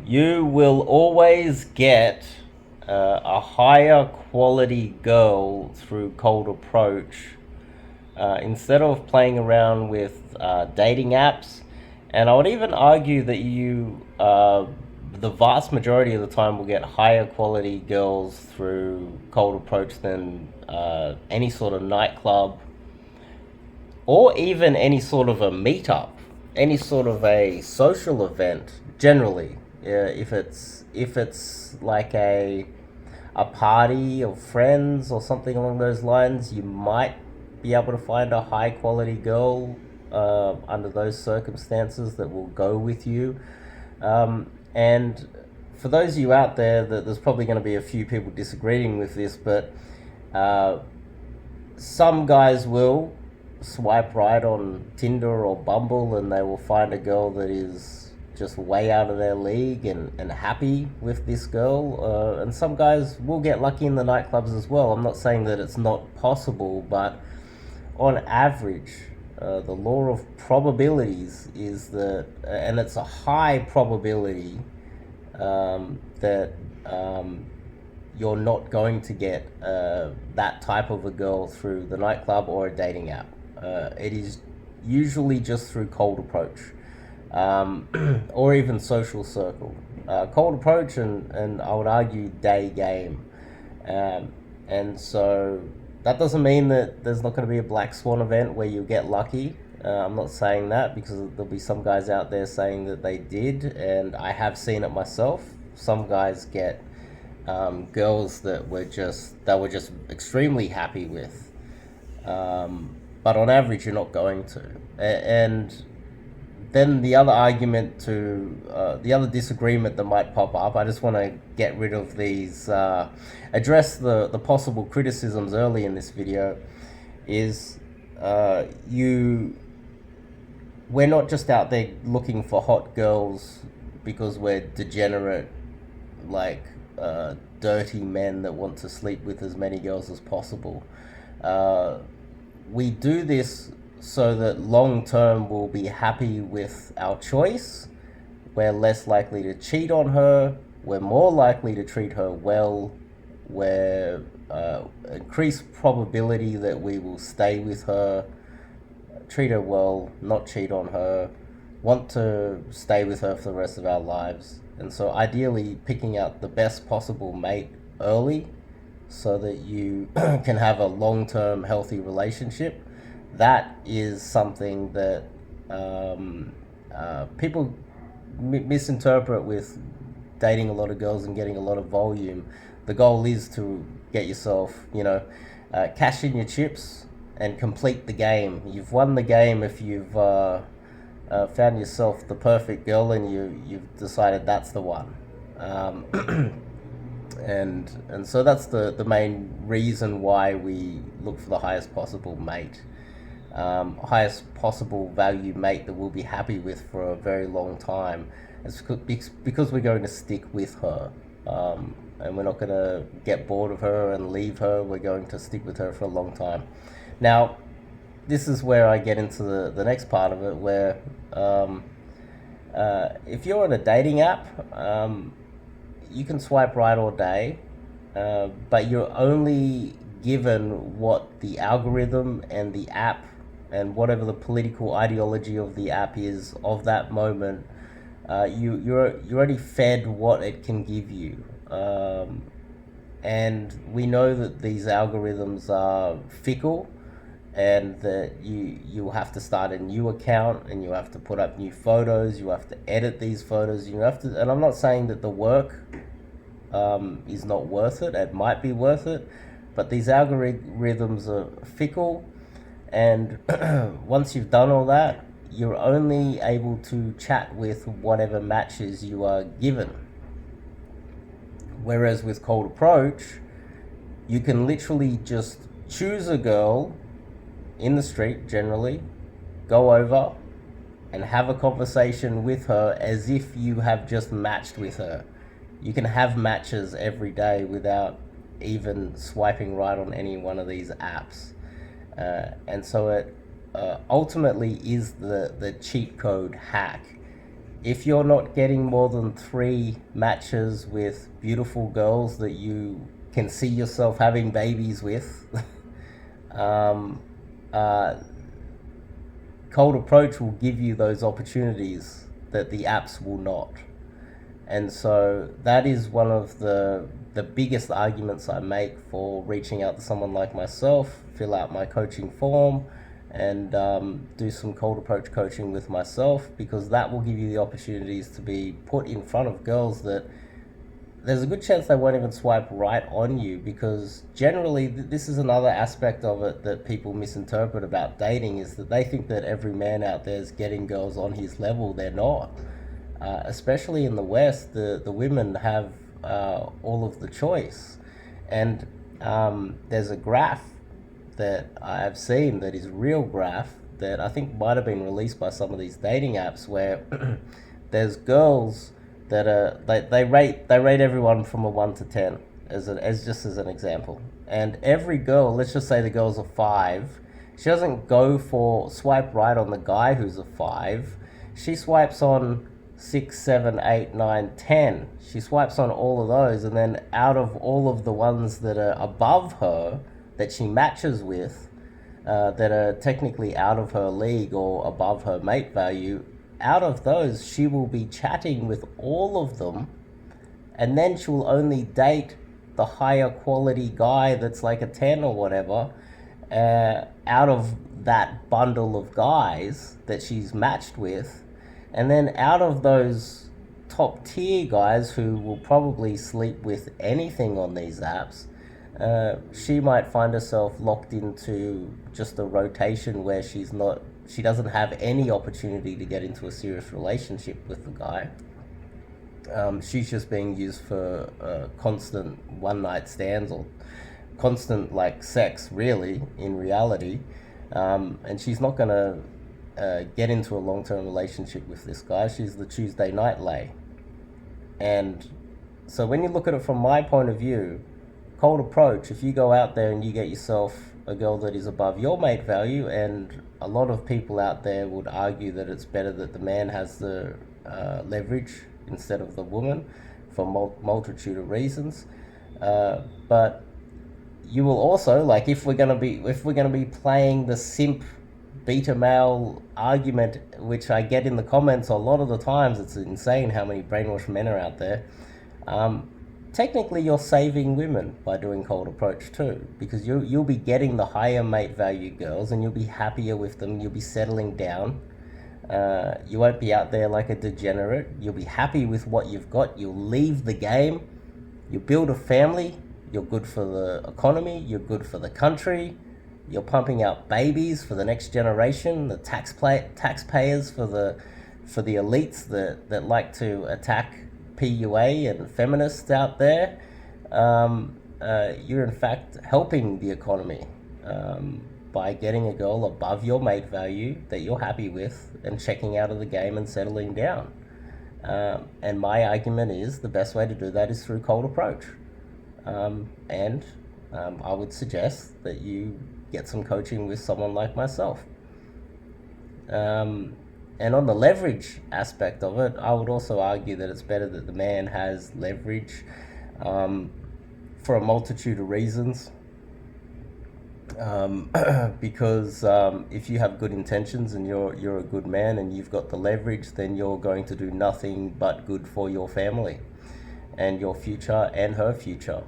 You will always get a higher quality girl through cold approach instead of playing around with dating apps. And I would even argue that the vast majority of the time, will get higher quality girls through cold approach than any sort of nightclub or even any sort of a meetup, any sort of a social event. Generally, if it's like a party of friends or something along those lines, you might be able to find a high quality girl under those circumstances that will go with you. And for those of you out there, that there's probably going to be a few people disagreeing with this, but uh, some guys will swipe right on Tinder or Bumble and they will find a girl that is just way out of their league and happy with this girl. And some guys will get lucky in the nightclubs as well. I'm not saying that it's not possible, but on average, the law of probabilities is that, and it's a high probability that you're not going to get that type of a girl through the nightclub or a dating app. It is usually just through cold approach, or even social circle. Cold approach and I would argue day game. And so that doesn't mean that there's not going to be a black swan event where you get lucky. I'm not saying that, because there'll be some guys out there saying that they did, and I have seen it myself. Some guys get girls that were just extremely happy with, but on average, you're not going to. And then the other argument the other disagreement that might pop up, I just want to get rid of these, address the possible criticisms early in this video, is we're not just out there looking for hot girls because we're degenerate, like dirty men that want to sleep with as many girls as possible. We do this so that long term we'll be happy with our choice. We're less likely to cheat on her. We're more likely to treat her well. We're increased probability that we will stay with her, treat her well, not cheat on her, want to stay with her for the rest of our lives. And so ideally picking out the best possible mate early so that you can have a long-term healthy relationship, that is something that people misinterpret with dating a lot of girls and getting a lot of volume. The goal is to get yourself, cash in your chips and complete the game. You've won the game if you've found yourself the perfect girl and you've decided that's the one. And so that's the main reason why we look for the highest possible mate, highest possible value mate that we'll be happy with for a very long time. It's because we're going to stick with her, and we're not going to get bored of her and leave her. We're going to stick with her for a long time. Now, this is where I get into the next part of it, where if you're on a dating app, you can swipe right all day, but you're only given what the algorithm and the app and whatever the political ideology of the app is of that moment. You're already fed what it can give you. And we know that these algorithms are fickle, and that you have to start a new account and you have to put up new photos, you have to edit these photos, you have to, and I'm not saying that the work is not worth it. It might be worth it, but these algorithms are fickle, and once you've done all that, you're only able to chat with whatever matches you are given. Whereas with cold approach, you can literally just choose a girl in the street, generally, go over and have a conversation with her as if you have just matched with her. You can have matches every day without even swiping right on any one of these apps. And so it ultimately is the cheat code hack. if you're not getting more than 3 matches with beautiful girls that you can see yourself having babies with, um, uh, cold approach will give you those opportunities that the apps will not. And so that is one of the biggest arguments I make for reaching out to someone like myself, fill out my coaching form, and do some cold approach coaching with myself, because that will give you the opportunities to be put in front of girls that there's a good chance they won't even swipe right on you, because generally this is another aspect of it that people misinterpret about dating, is that they think that every man out there is getting girls on his level. They're not. Especially in the West, the women have all of the choice. And there's a graph that I've seen that is a real graph that I think might have been released by some of these dating apps, where there's girls that are they rate everyone from a 1 to 10 as just as an example. And every girl, let's just say the girl's a 5, she doesn't go for swipe right on the guy who's a 5. She swipes on 6, 7, 8, 9, 10. She swipes on all of those, and then out of all of the ones that are above her that she matches with, that are technically out of her league or above her mate value, out of those she will be chatting with all of them, and then she will only date the higher quality guy that's like a 10 or whatever, out of that bundle of guys that she's matched with. And then out of those top tier guys who will probably sleep with anything on these apps, she might find herself locked into just a rotation where she doesn't have any opportunity to get into a serious relationship with the guy. She's just being used for constant one night stands, or constant like sex, really, in reality. And she's not going to get into a long-term relationship with this guy. She's the Tuesday night lay. And so when you look at it from my point of view, cold approach, if you go out there and you get yourself a girl that is above your mate value, and a lot of people out there would argue that it's better that the man has the leverage instead of the woman for multitude of reasons, but you will also, like, if we're gonna be playing the simp beta male argument, which I get in the comments a lot of the times, it's insane how many brainwashed men are out there. Technically, you're saving women by doing cold approach too, because you'll be getting the higher mate value girls, and you'll be happier with them. You'll be settling down. You won't be out there like a degenerate. You'll be happy with what you've got. You'll leave the game. You build a family. You're good for the economy. You're good for the country. You're pumping out babies for the next generation. The taxpayers for the elites that like to attack PUA and feminists out there. You're in fact helping the economy by getting a girl above your mate value that you're happy with, and checking out of the game and settling down. And my argument is the best way to do that is through cold approach. And I would suggest that you get some coaching with someone like myself. And on the leverage aspect of it, I would also argue that it's better that the man has leverage for a multitude of reasons. Because if you have good intentions and you're a good man and you've got the leverage, then you're going to do nothing but good for your family and your future and her future.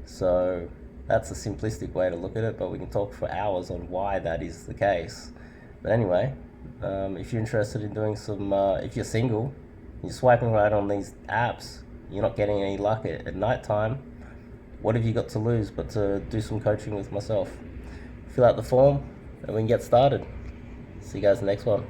So that's a simplistic way to look at it, but we can talk for hours on why that is the case. But anyway, if you're interested in doing some, if you're single, you're swiping right on these apps, you're not getting any luck at night time, what have you got to lose but to do some coaching with myself? Fill out the form and we can get started. See you guys in the next one.